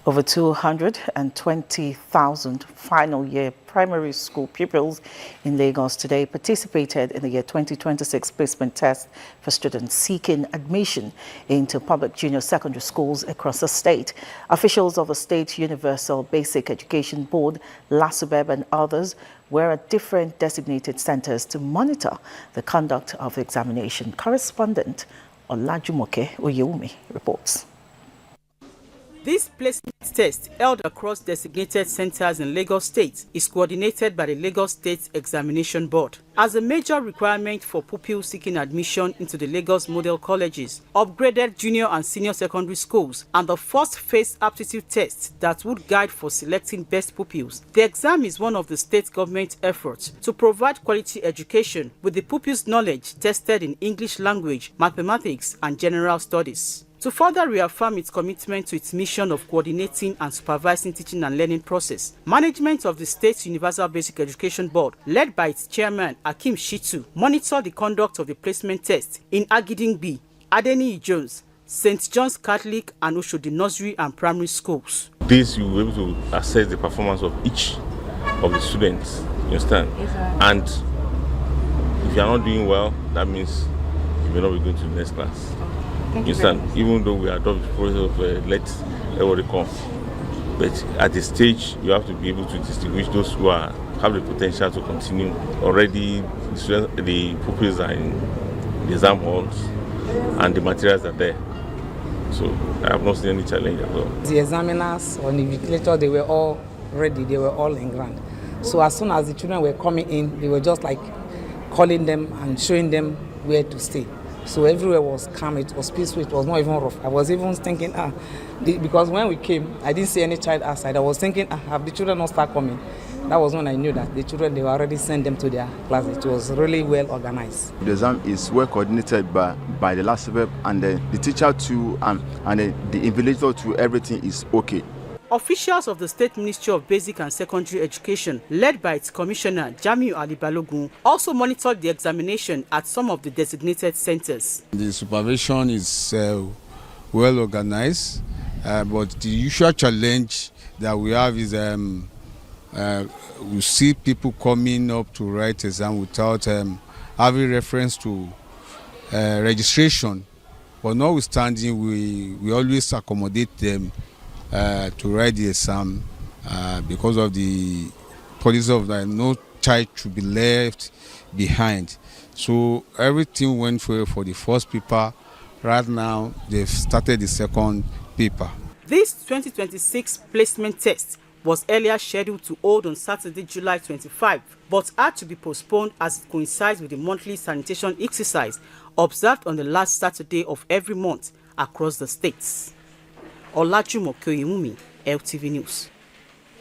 Over 220,000 final year primary school pupils in Lagos today participated in the year 2026 placement test for students seeking admission into public junior secondary schools across the state. Officials of the State Universal Basic Education Board, LASUBEB and others were at different designated centers to monitor the conduct of the examination. Correspondent Olajumoke Oyewumi reports. This placement test, held across designated centers in Lagos State, is coordinated by the Lagos State Examination Board. As a major requirement for pupils seeking admission into the Lagos model colleges, upgraded junior and senior secondary schools, and the first phase aptitude test that would guide for selecting best pupils, the exam is one of the state government efforts to provide quality education with the pupils' knowledge tested in English language, mathematics, and general studies. To further reaffirm its commitment to its mission of coordinating and supervising teaching and learning process, management of the State Universal Basic Education Board, led by its chairman, Akim Shitu, monitored the conduct of the placement test in Agidingbi, Adeniyi Jones, St. John's Catholic and Oshodi Nursery and Primary Schools. This you will be able to assess the performance of each of the students, you understand? Yes, and if you are not doing well, that means you may not be going to the next class. You understand? Even though we adopt the process of let everybody come, but at the stage you have to be able to distinguish those who have the potential to continue. Already the pupils are in the exam halls and the materials are there, so I have not seen any challenge at all. The examiners or the invigilators, they were all ready, they were all in ground. So as soon as the children were coming in, they were just like calling them and showing them where to stay. So everywhere was calm, it was peaceful, it was not even rough. I was even thinking, because when we came, I didn't see any child outside. I was thinking, have the children not start coming? That was when I knew that the children, they were already sent them to their classes. It was really well organized. The exam is well coordinated by the LASUBEB, and the teacher too, and the invigilator too, everything is okay. Officials of the State Ministry of Basic and Secondary Education, led by its Commissioner Jamiu Ali Balogun, also monitored the examination at some of the designated centers. The supervision is well organized, but the usual challenge that we have is we see people coming up to write exam without having reference to registration. But notwithstanding, we always accommodate them to write the exam because of the policy of that no child should be left behind. So everything went for the first paper. Right now, they've started the second paper. This 2026 placement test was earlier scheduled to hold on Saturday, July 25, but had to be postponed as it coincides with the monthly sanitation exercise observed on the last Saturday of every month across the states. Olajumoke Oyewumi, LTV News.